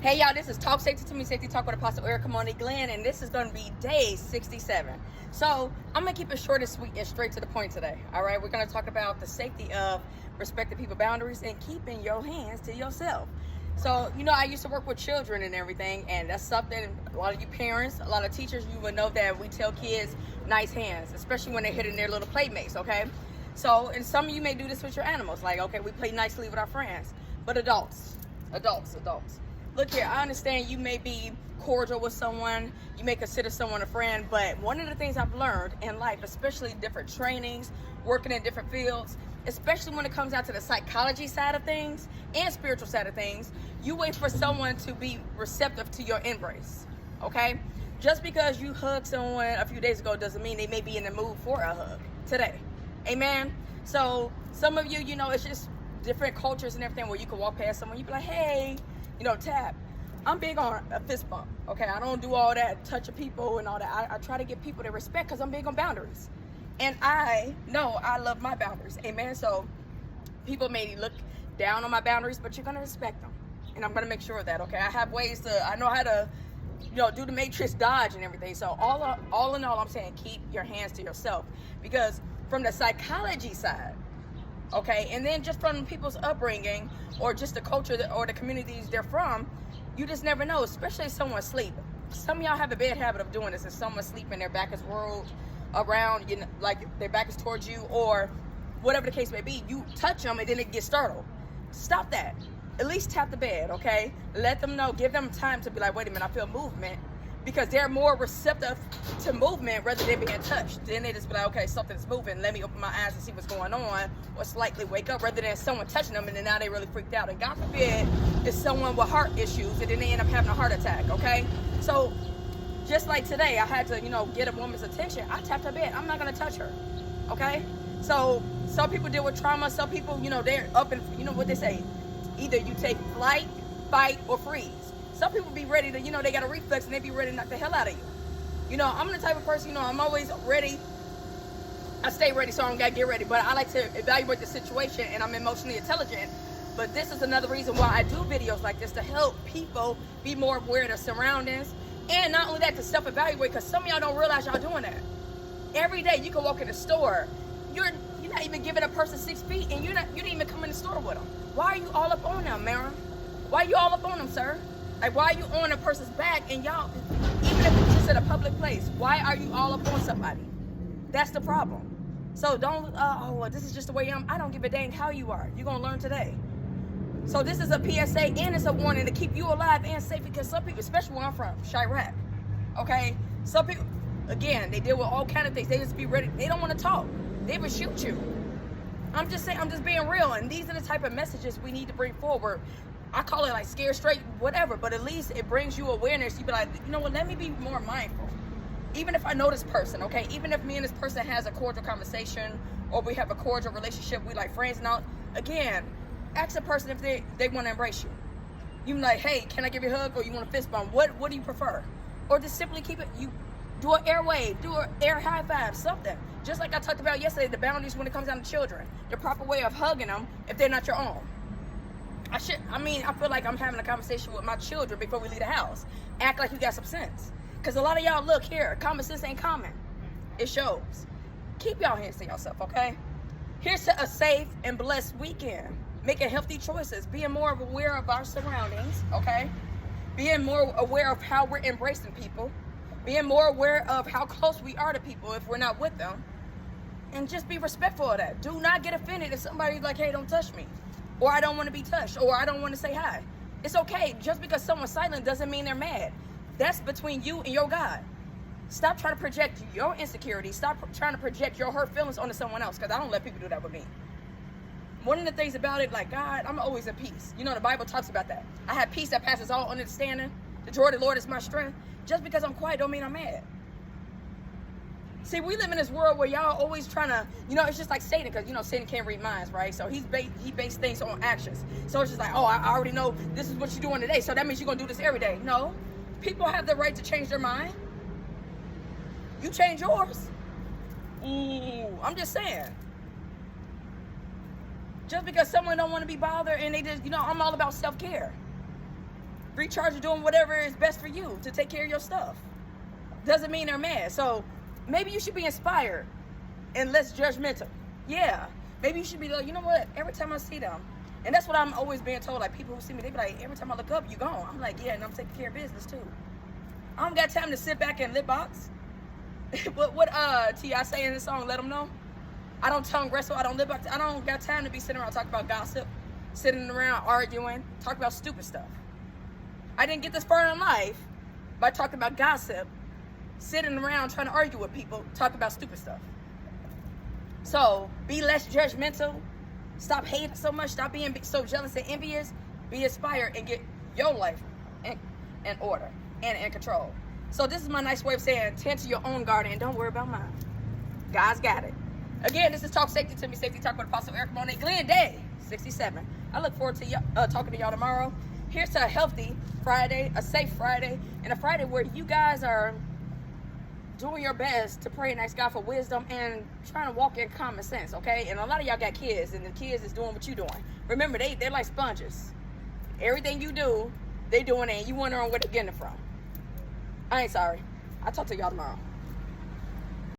Hey y'all, this is Talk Safety to Me, Safety Talk with Apostle Erica Monique Glenn, and this is going to be day 67. So I'm going to keep it short and sweet and straight to the point today. All right, we're going to talk about the safety of respecting people's boundaries and keeping your hands to yourself. So, you know, I used to work with children and everything, and that's something a lot of you parents, a lot of teachers, you would know that we tell kids nice hands, especially when they're hitting their little playmates, okay? So, and some of you may do this with your animals, like, okay, we play nicely with our friends, but adults. Look here, I understand you may be cordial with someone, you may consider someone a friend, but one of the things I've learned in life, especially different trainings, working in different fields, especially when it comes down to the psychology side of things and spiritual side of things, you wait for someone to be receptive to your embrace, okay? Just because you hugged someone a few days ago doesn't mean they may be in the mood for a hug today, amen? So some of you, you know, it's just different cultures and everything where you can walk past someone, you be like, hey, you know, tap. I'm big on a fist bump, okay? I don't do all that touching people and all that. I try to give people their respect because I'm big on boundaries. And I know I love my boundaries, amen? So people may look down on my boundaries, but you're going to respect them. And I'm going to make sure of that, okay? I have ways to, I know how to, you know, do the matrix dodge and everything. So all in all, I'm saying keep your hands to yourself. Because from the psychology side, okay, and then just from people's upbringing or just the culture or the communities they're from, you just never know, especially if someone's sleeping. Some of y'all have a bad habit of doing this. If someone's sleeping, their back is rolled around, you know, like their back is towards you, or whatever the case may be, you touch them and then they get startled. Stop that. At least tap the bed, okay? Let them know, give them time to be like, wait a minute, I feel movement, because they're more receptive to movement rather than being touched. Then they just be like, okay, something's moving, let me open my eyes and see what's going on, or slightly wake up, rather than someone touching them and then now they really freaked out. And God forbid it's someone with heart issues and then they end up having a heart attack, okay? So just like today, I had to, you know, get a woman's attention. I tapped her bed. I'm not gonna touch her, okay? So some people deal with trauma. Some people, you know, they're up and, you know what they say, either you take flight, fight, or freeze. Some people be ready to, you know, they got a reflex and they be ready to knock the hell out of you. You know, I'm the type of person, you know, I'm always ready. I stay ready, so I don't got to get ready. But I like to evaluate the situation, and I'm emotionally intelligent. But this is another reason why I do videos like this, to help people be more aware of their surroundings. And not only that, to self-evaluate, because some of y'all don't realize y'all doing that. Every day you can walk in the store. You're not even giving a person 6 feet, and you didn't even come in the store with them. Why are you all up on them, Mara? Why are you all up on them, sir? Like, why are you on a person's back and y'all, even if it's just at a public place, why are you all up on somebody? That's the problem. So don't, well, this is just the way I don't give a dang how you are. You're going to learn today. So this is a PSA and it's a warning to keep you alive and safe, because some people, especially where I'm from, Chirac, okay? Some people, again, they deal with all kind of things. They just be ready. They don't want to talk. They would shoot you. I'm just saying, I'm just being real. And these are the type of messages we need to bring forward. I call it like scare straight, whatever, but at least it brings you awareness. You be like, you know what, let me be more mindful. Even if I know this person, okay, even if me and this person has a cordial conversation or we have a cordial relationship, we like friends now, again, ask a person if they want to embrace you. You be like, hey, can I give you a hug, or you want a fist bump? What do you prefer? Or just simply keep it, you do an air wave, do an air high five, something. Just like I talked about yesterday, the boundaries when it comes down to children, the proper way of hugging them if they're not your own. I feel like I'm having a conversation with my children before we leave the house. Act like you got some sense. Because a lot of y'all, look here, common sense ain't common. It shows. Keep y'all hands to yourself, okay? Here's to a safe and blessed weekend. Making healthy choices. Being more aware of our surroundings, okay? Being more aware of how we're embracing people. Being more aware of how close we are to people if we're not with them. And just be respectful of that. Do not get offended if somebody's like, hey, don't touch me. Or I don't want to be touched, or I don't want to say hi. It's okay. Just because someone's silent doesn't mean they're mad. That's between you and your God. Stop trying to project your insecurity. Stop trying to project your hurt feelings onto someone else, because I don't let people do that with me. One of the things about it, like, God, I'm always at peace. You know, the Bible talks about that. I have peace that passes all understanding. The joy of the Lord is my strength. Just because I'm quiet don't mean I'm mad. See, we live in this world where y'all always trying to, you know, it's just like Satan, because, you know, Satan can't read minds, right? So he based things on actions. So it's just like, oh, I already know this is what you're doing today, so that means you're going to do this every day. No. People have the right to change their mind. You change yours. Ooh, I'm just saying. Just because someone don't want to be bothered and they just, you know, I'm all about self-care. recharge or doing whatever is best for you to take care of your stuff. Doesn't mean they're mad. So maybe you should be inspired and less judgmental. Yeah. Maybe you should be like, you know what? Every time I see them, and that's what I'm always being told. Like, people who see me, they be like, every time I look up, you gone. I'm like, yeah, and I'm taking care of business too. I don't got time to sit back and lip box. what T.I. say in the song, Let Them Know? I don't tongue wrestle. I don't lip box. I don't got time to be sitting around talking about gossip, sitting around arguing, talking about stupid stuff. I didn't get this far in life by talking about gossip, sitting around trying to argue with people, talking about stupid stuff. So be less judgmental. Stop hating so much. Stop being so jealous and envious. Be inspired and get your life in order and in control. So this is my nice way of saying, tend to your own garden and don't worry about mine. God's got it. Again, this is Talk Safety to Me, Safety Talk with Apostle Erica Monet Glenn, day 67. I look forward to talking to y'all tomorrow. Here's to a healthy Friday, a safe Friday, and a Friday where you guys are doing your best to pray and ask God for wisdom and trying to walk in common sense, okay? And a lot of y'all got kids, and the kids is doing what you doing. Remember, they're like sponges. Everything you do, they doing it, and you wondering where they're getting it from. I ain't sorry. I'll talk to y'all tomorrow.